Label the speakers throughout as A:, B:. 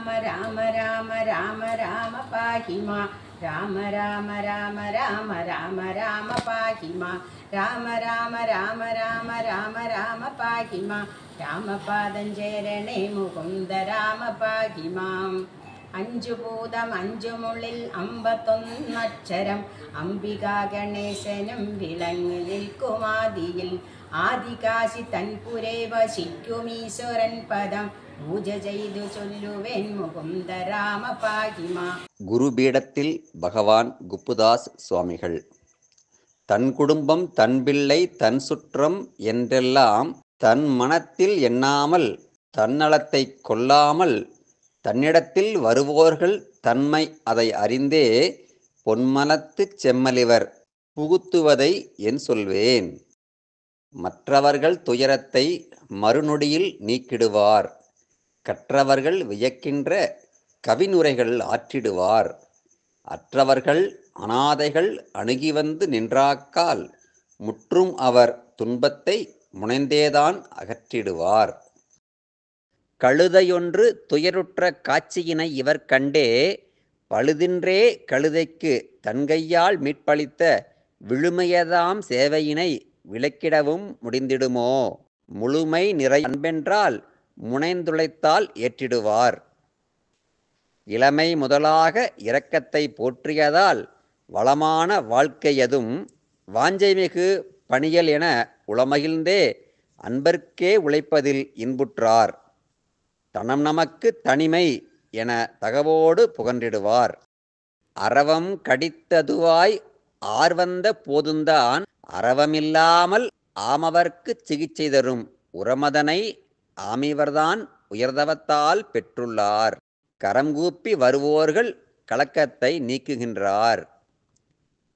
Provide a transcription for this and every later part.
A: ராம ராம ராம ராம ராம பாஹிமா ராம ராம ராம ராம ராம ராம பாஹிமா ராம ராம ராம ராம ராம ராம பாஹிமா രാമപാദഞ്ചേരണേ മുകുന്ദ രാമപാഹിമാം അഞ്ചുഭൂതം അഞ്ചുമുള്ളിൽ 51 അംബികാ ഗണേശനും വിളങ്ങി നിൽക്കുമാദിയിൽ ആദികാശി തൻപുരേ വസിക്കുമീശ്വരൻ പദം പൂജ ചെയ്തു ചൊല്ലുവേൻ മുകുന്ദ രാമപാഹിമാ.
B: குருபீடத்தில் பகவான் குப்புதாஸ் சுவாமிகள். தன் குடும்பம் தன் பிள்ளை தன் சுற்றம் என்றெல்லாம் தன் மனத்தில் எண்ணாமல் தன்னலத்தை கொல்லாமல் தன்னிடத்தில் வருவோர்கள் தன்மை அதை அறிந்தே பொன்மனத்துச் செம்மலிவர் புகுத்துவதை என் சொல்வேன். மற்றவர்கள் துயரத்தை மறுநொடியில் நீக்கிடுவார். கற்றவர்கள் வியக்கின்ற கவினுரைகள் ஆற்றிடுவார். அற்றவர்கள் அனாதைகள் அணுகி வந்து நின்றாக்கால் முற்றும் அவர் துன்பத்தை முனைந்தேதான் அகற்றிடுவார். கழுதையொன்று துயருற்ற காட்சியினை இவர் கண்டே பழுதின்றே கழுதைக்கு தன்கையால் மீட்பளித்த விழுமையதாம் சேவையினை விளக்கிடவும் முடிந்திடுமோ? முழுமை நிறை அன்பென்றால் முனைந்துழைத்தால் ஏற்றிடுவார். இளமை முதலாக இரக்கத்தை போற்றியதால் வளமான வாழ்க்கையதும் வாஞ்சைமிகு பணியல் என உளமகிழ்ந்தே அன்பர்க்கே உழைப்பதில் இன்புற்றார். தனம் நமக்கு தனிமை என தகவோடு புகன்றிடுவார். அரவம் கடித்ததுவாய் ஆர்வந்த போதுந்தான் அரவமில்லாமல் ஆமவர்க்கு சிகிச்சை தரும் உரமதனை ஆமிவர்தான் உயர்தவத்தால் பெற்றுள்ளார். கரங்கூப்பி வருவோர்கள் கலக்கத்தை நீக்குகின்றார்.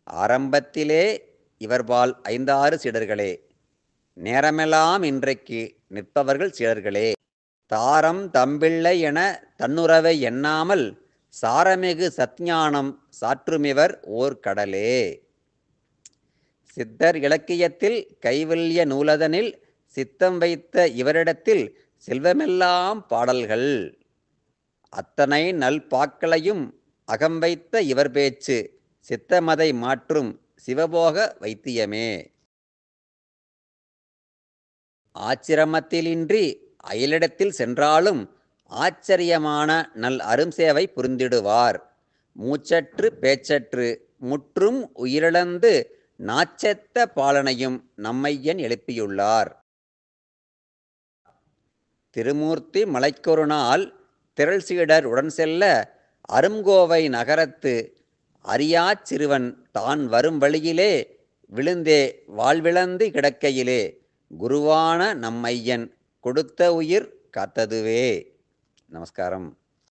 B: ஆரம்பத்திலே இவர்பால் 5-6 சீடர்களே, நேரமெல்லாம் இன்றைக்கு நிற்பவர்கள் சீடர்களே. தாரம் தம்பிள்ளை என தன்னுறவை எண்ணாமல் சாரமிகு சத்ஞானம் சாற்றுமிவர் ஓர் கடலே. சித்தர் இலக்கியத்தில் கைவல்ய நூலதனில் சித்தம் வைத்த இவரிடத்தில் செல்வமெல்லாம் பாடல்கள். அத்தனை நல்பாக்களையும் அகம் வைத்த இவர் பேச்சு சித்தமதை மாற்றும் சிவபோக வைத்தியமே. ஆச்சிரமத்திலின்றி அயலிடத்தில் சென்றாலும் ஆச்சரியமான நல் அரும்சேவை புரிந்திடுவார். மூச்சற்று பேச்சற்று முற்றும் உயிரிழந்து நாச்செத்த பாலனையும் நம்மையன் எழுப்பியுள்ளார். திருமூர்த்தி மலைக்கொரு நாள் திரள் சீடர் உடன் செல்ல அருங்கோவை நகரத்து அறியாச் சிறுவன் தான் வரும் வழியிலே விழுந்தே வாழ்விழந்து கிடக்கையிலே குருவான நம்மையன் கொடுத்த உயிர் காத்ததுவே. நமஸ்காரம்.